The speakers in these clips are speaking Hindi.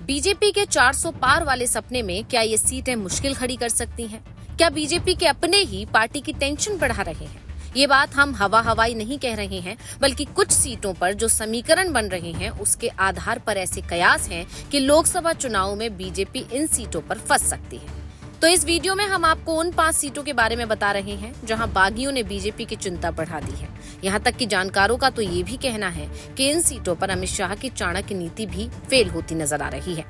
बीजेपी के 400 पार वाले सपने में क्या ये सीटें मुश्किल खड़ी कर सकती हैं? क्या बीजेपी के अपने ही पार्टी की टेंशन बढ़ा रहे हैं? ये बात हम हवाई नहीं कह रहे हैं, बल्कि कुछ सीटों पर जो समीकरण बन रहे हैं उसके आधार पर ऐसे कयास हैं कि लोकसभा चुनाव में बीजेपी इन सीटों पर फंस सकती है। तो इस वीडियो में हम आपको उन 5 सीटों के बारे में बता रहे हैं जहां बागियों ने बीजेपी की चिंता बढ़ा दी है। यहां तक कि जानकारों का तो ये भी कहना है कि इन सीटों पर अमित शाह की चाणक्य नीति भी फेल होती नजर आ रही है।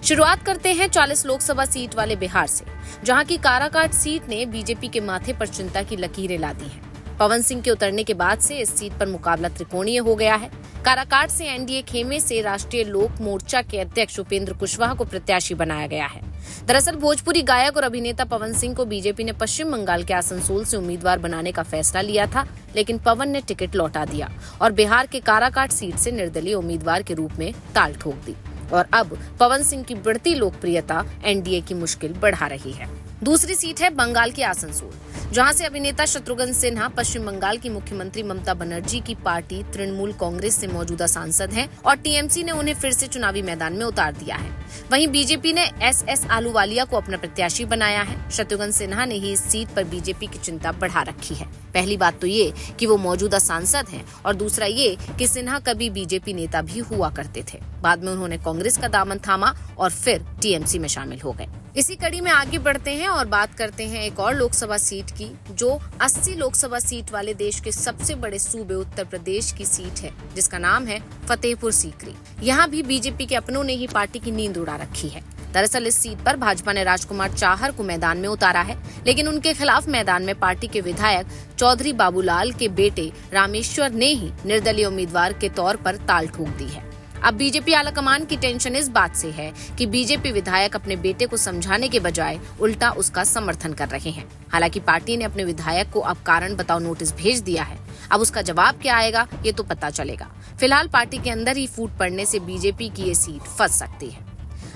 शुरुआत करते हैं 40 लोकसभा सीट वाले बिहार से, जहां की काराकाट सीट ने बीजेपी के माथे पर चिंता की लकीरें ला दी हैं। पवन सिंह के उतरने के बाद से इस सीट पर मुकाबला त्रिकोणीय हो गया है। काराकाट से एनडीए खेमे से राष्ट्रीय लोक मोर्चा के अध्यक्ष उपेंद्र कुशवाहा को प्रत्याशी बनाया गया है। दरअसल भोजपुरी गायक और अभिनेता पवन सिंह को बीजेपी ने पश्चिम बंगाल के आसनसोल से उम्मीदवार बनाने का फैसला लिया था, लेकिन पवन ने टिकट लौटा दिया और बिहार के काराकाट सीट से निर्दलीय उम्मीदवार के रूप में ताल ठोक दी। और अब पवन सिंह की बढ़ती लोकप्रियता एनडीए की मुश्किल बढ़ा रही है। दूसरी सीट है बंगाल की आसनसोल, जहां से अभिनेता शत्रुघ्न सिन्हा पश्चिम बंगाल की मुख्यमंत्री ममता बनर्जी की पार्टी तृणमूल कांग्रेस से मौजूदा सांसद हैं और टीएमसी ने उन्हें फिर से चुनावी मैदान में उतार दिया है। वहीं बीजेपी ने एसएस आलूवालिया को अपना प्रत्याशी बनाया है। शत्रुघ्न सिन्हा ने ही इस सीट पर बीजेपी की चिंता बढ़ा रखी है। पहली बात तो ये कि वो मौजूदा सांसद हैं और दूसरा ये कि सिन्हा कभी बीजेपी नेता भी हुआ करते थे। बाद में उन्होंने कांग्रेस का दामन थामा और फिर टीएमसी में शामिल हो गए। इसी कड़ी में आगे बढ़ते हैं और बात करते हैं एक और लोकसभा सीट की, जो 80 लोकसभा सीट वाले देश के सबसे बड़े सूबे उत्तर प्रदेश की सीट है, जिसका नाम है फतेहपुर सीकरी। यहाँ भी बीजेपी के अपनों ने ही पार्टी की नींद उड़ा रखी है। दरअसल इस सीट पर भाजपा ने राजकुमार चाहर को मैदान में उतारा है, लेकिन उनके खिलाफ मैदान में पार्टी के विधायक चौधरी बाबूलाल के बेटे रामेश्वर ने ही निर्दलीय उम्मीदवार के तौर पर ताल ठोक दी है। अब बीजेपी आलाकमान की टेंशन इस बात से है कि बीजेपी विधायक अपने बेटे को समझाने के बजाय उल्टा उसका समर्थन कर रहे हैं। हालांकि पार्टी ने अपने विधायक को अब कारण बताओ नोटिस भेज दिया है। अब उसका जवाब क्या आएगा ये तो पता चलेगा। फिलहाल पार्टी के अंदर ही फूट पड़ने से बीजेपी की ये सीट फंस सकती है।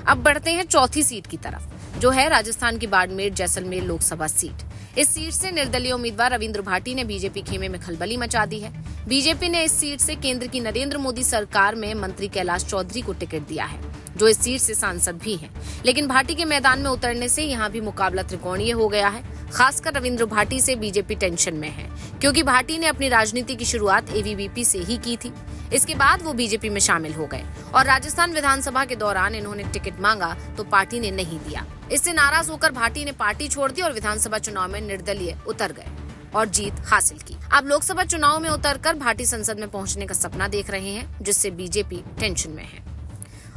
अब बढ़ते हैं चौथी सीट की तरफ, जो है राजस्थान की बाड़मेर जैसलमेर लोकसभा सीट। इस सीट से निर्दलीय उम्मीदवार रविंद्र भाटी ने बीजेपी खेमे में खलबली मचा दी है। बीजेपी ने इस सीट से केंद्र की नरेंद्र मोदी सरकार में मंत्री कैलाश चौधरी को टिकट दिया है, जो इस सीट से सांसद भी हैं। लेकिन भाटी के मैदान में उतरने से यहाँ भी मुकाबला त्रिकोणीय हो गया है। खासकर रविंद्र भाटी से बीजेपी टेंशन में है, क्योंकि भाटी ने अपनी राजनीति की शुरुआत एबीवीपी से ही की थी। इसके बाद वो बीजेपी में शामिल हो गए और राजस्थान विधानसभा के दौरान इन्होंने टिकट मांगा तो पार्टी ने नहीं दिया। इससे नाराज होकर भाटी ने पार्टी छोड़ दी और विधानसभा चुनाव में निर्दलीय उतर गए और जीत हासिल की। अब लोकसभा चुनाव में उतरकर भाटी संसद में पहुंचने का सपना देख रहे हैं, जिससे बीजेपी टेंशन में है।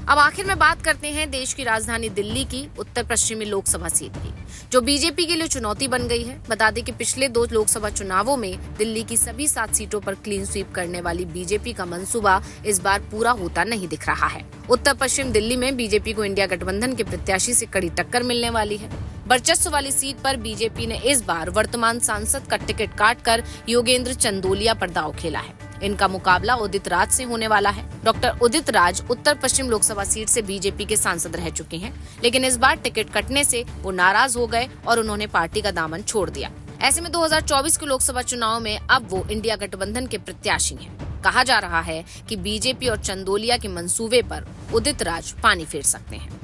अब आखिर में बात करते हैं देश की राजधानी दिल्ली की उत्तर पश्चिमी लोकसभा सीट की, जो बीजेपी के लिए चुनौती बन गई है। बता दें कि पिछले 2 लोकसभा चुनावों में दिल्ली की सभी 7 सीटों पर क्लीन स्वीप करने वाली बीजेपी का मंसूबा इस बार पूरा होता नहीं दिख रहा है। उत्तर पश्चिम दिल्ली में बीजेपी को इंडिया गठबंधन के प्रत्याशी से कड़ी टक्कर मिलने वाली है। वर्चस्व वाली सीट पर बीजेपी ने इस बार वर्तमान सांसद का टिकट काटकर योगेंद्र चंदोलिया पर दांव खेला है। इनका मुकाबला उदित राज से होने वाला है। डॉक्टर उदित राज उत्तर पश्चिम लोकसभा सीट से बीजेपी के सांसद रह चुके हैं, लेकिन इस बार टिकट कटने से वो नाराज हो गए और उन्होंने पार्टी का दामन छोड़ दिया। ऐसे में 2024 के लोकसभा चुनाव में अब वो इंडिया गठबंधन के प्रत्याशी हैं। कहा जा रहा है कि बीजेपी और चंदोलिया के मंसूबे पर उदित राज पानी फेर सकते हैं।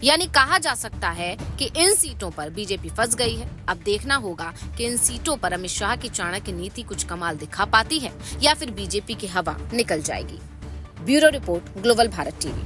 यानी कहा जा सकता है कि इन सीटों पर बीजेपी फंस गई है। अब देखना होगा कि इन सीटों पर अमित शाह की चाणक्य नीति कुछ कमाल दिखा पाती है या फिर बीजेपी की हवा निकल जाएगी। Bureau report, global Bharat TV.